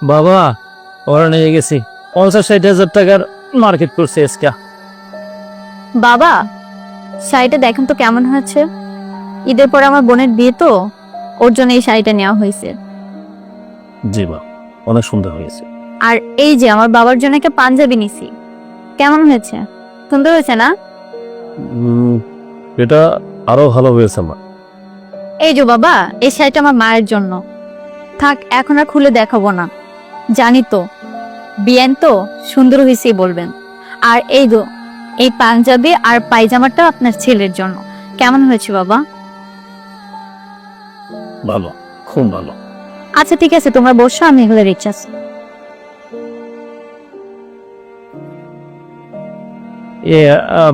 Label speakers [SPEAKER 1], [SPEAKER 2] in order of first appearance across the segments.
[SPEAKER 1] বাবা ওরা নিয়ে গেছি 50-60 হাজার টাকার মার্কেট করছে আজকে।
[SPEAKER 2] বাবা শাড়িটা দেখেন তো কেমন হয়েছে। ঈদের পর আমার বোনের বিয়ে তো, ওর জন্য এই শাড়িটা নেওয়া হয়েছে।
[SPEAKER 1] জি বাবা, অনেক সুন্দর হয়েছে।
[SPEAKER 2] আর এই যে আমার বাবার জন্য একটা পাঞ্জাবি নিছি, কেমন হয়েছে? সুন্দর হয়েছে না?
[SPEAKER 1] এটা আরো ভালো হয়েছে আমার।
[SPEAKER 2] এই যে বাবা, এই শাড়িটা আমার মায়ের জন্য। থাক, এখন আর খুলে দেখাবো না, জানি তো বিয়ান তো সুন্দর হয়েছেই বলবেন। আর এই পাঞ্জাবি আর পায়জামাটা আপনার ছেলের জন্য। কেমন হয়েছে বাবা?
[SPEAKER 1] ভালো, খুব ভালো।
[SPEAKER 2] আচ্ছা ঠিক আছে, তোমরা বসো, আমি এগুলো রিচার্জ।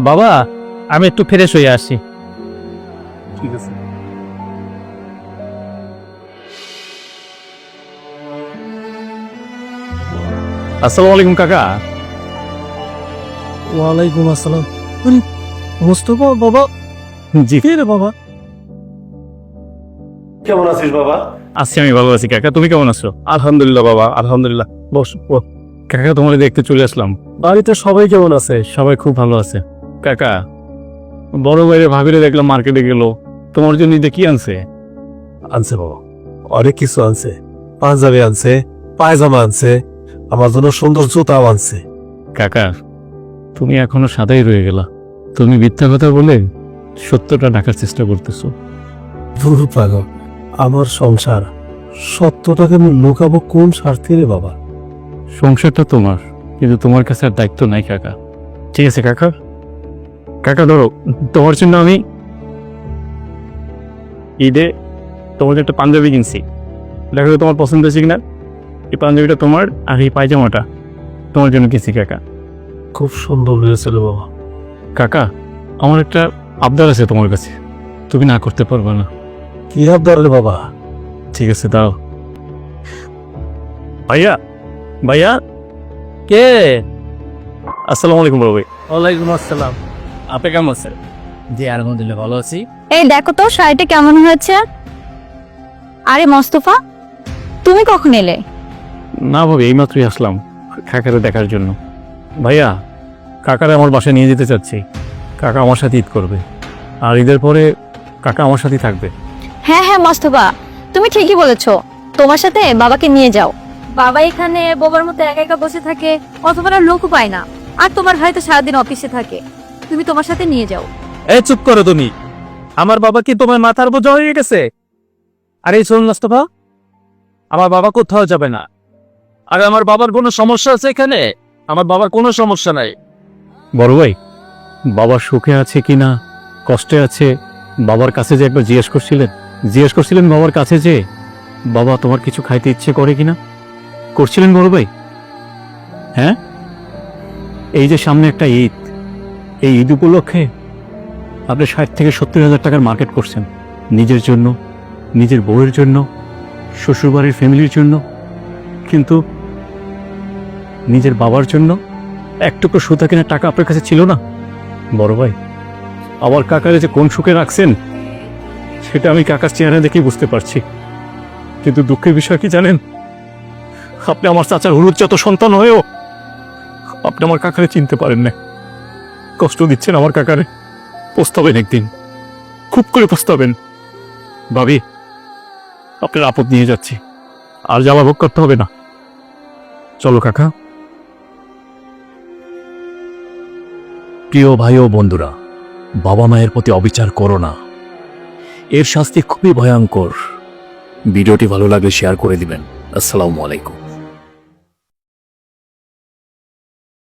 [SPEAKER 1] বাবা আমি একটু ফ্রেশ হয়ে আসি।
[SPEAKER 3] ঠিক আছে।
[SPEAKER 1] আসসালামু আলাইকুম কাকা।
[SPEAKER 3] ওয়ালাইকুম আসসালাম। মোস্তফা বাবা,
[SPEAKER 1] জি
[SPEAKER 3] রে বাবা? কেমন আছিস বাবা?
[SPEAKER 1] আছি, আমি ভালো আছি কাকা, তুমি কেমন আছো?
[SPEAKER 3] আলহামদুলিল্লাহ বাবা, আলহামদুলিল্লাহ। বস বস।
[SPEAKER 1] কাকা তোমার দেখতে চলে আসলাম।
[SPEAKER 3] বাড়িতে সবাই কেমন আছে?
[SPEAKER 1] সবাই খুব ভালো আছে। কাকা বড় বাইরে ভাবিরে দেখলাম মার্কেটে গেল, তোমার জন্য ঈদে কি আনছে?
[SPEAKER 3] আনছে বাবা, অনেক কিছু আনছে। পাঞ্জাবি আনছে, পায়জামা আনছে, আমার জন্য সুন্দর জুতাও আনছে।
[SPEAKER 1] কাকা তুমি এখনো সাদাই রয়ে গেলা, তুমি মিথ্যা কথা বলে সত্যটা ঢাকার চেষ্টা করতেছো।
[SPEAKER 3] ধুর পাগল, আমার সংসার, সত্যটাকে আমি লুকাবো কোন স্বার্থে রে বাবা?
[SPEAKER 1] সংসারটা তোমার, কিন্তু তোমার কাছে আর দায়িত্ব নাই কাকা। ঠিক আছে কাকা, কাকা ধরো, তোমার জন্য আমি ঈদে তোমার জন্য একটা পাঞ্জাবি কিনছি, দেখো তো তোমার পছন্দ হয়েছে কিনা। এই পাঞ্জাবিটা তোমার, আর এই পায়জামাটা তোমার জন্য কিনছি কাকা।
[SPEAKER 3] খুব সুন্দর হয়েছিল বাবা।
[SPEAKER 1] কাকা আমার একটা আবদার আছে তোমার কাছে, তুমি না করতে পারবে না।
[SPEAKER 3] কি আবদার রে বাবা?
[SPEAKER 1] ঠিক আছে দাও। ভাইয়া, ভাইয়া কে? আসসালামু আলাইকুম বড় ভাই।
[SPEAKER 4] ওয়ালাইকুম আসসালাম।
[SPEAKER 1] আপনি কেমন আছেন?
[SPEAKER 4] জি আলহামদুলিল্লাহ ভালো আছি।
[SPEAKER 2] এই দেখো তো শাড়িটা কেমন হয়েছে। আরে মোস্তফা, তুমি কখন এলে?
[SPEAKER 1] না ভাবি, এইমাত্রই আসলাম কাকারে দেখার জন্য। ভাইয়া কাকারে আমার বাসায় নিয়ে যেতে চাচ্ছি, কাকা আমার সাথে ঈদ করবে, আর ঈদের পরে কাকা আমার সাথেই থাকবে।
[SPEAKER 2] হ্যাঁ হ্যাঁ মোস্তফা, তুমি ঠিকই বলেছো, তোমার সাথে বাবাকে নিয়ে যাও। বাবা এখানে বোবার মতো একা একা বসে থাকে, অথবা লোকও পায় না। আর তোমার ভাই তো সারাদিন অফিসে থাকে, তুমি তোমার সাথে নিয়ে যাও।
[SPEAKER 4] এই চুপ করো তুমি, আমার বাবা কি তোমার মাথার বোঝা হয়ে গেছে? আরে শোন মোস্তফা, আমার বাবা কোথাও যাবে না। আর আমার বাবার কোনো সমস্যা আছে এখানে? আমার বাবার কোনো সমস্যা নাই।
[SPEAKER 1] বড় ভাই, বাবা সুখে আছে কিনা, কষ্টে আছে, বাবার কাছে যে একবার জিজ্ঞেস করছিলেন বাবার কাছে যে বাবা তোমার কিছু খাইতে ইচ্ছে করে কিনা, করছিলেন বড় ভাই? হ্যাঁ, এই যে সামনে একটা ঈদ, এই ঈদ উপলক্ষে আপনি 60-70 হাজার টাকার মার্কেট করছেন নিজের জন্য, নিজের বউয়ের জন্য, শ্বশুরবাড়ির ফ্যামিলির জন্য, কিন্তু নিজের বাবার জন্য এক টুকরো সুতা কেনার টাকা আপনার কাছে ছিল না। বড় ভাই, আমার কাকারে যে কোন সুখে রাখছেন সেটা আমি কাকার চেহারা দেখেই বুঝতে পারছি, কিন্তু দুঃখের বিষয় কি জানেন? আপনি আমার চাচার হলুদজাত সন্তান হয়েও আপনি আমার কাকারে চিনতে পারেন না। কষ্ট দিচ্ছেন আমার কাকারে। পস্তাবেন একদিন, খুব করে পস্তাবেন। ভাবি, আপনার আপদ নিয়ে যাচ্ছি, আর যাওয়া ভোগ করতে হবে না। চলো কাকা।
[SPEAKER 5] প্রিয় ভাই ও বন্ধুরা, বাবা মায়ের প্রতি অবিচার করো না, এর শাস্তি খুবই ভয়ঙ্কর। ভিডিওটি ভালো লাগলে শেয়ার করে দিবেন। আসসালামু আলাইকুম।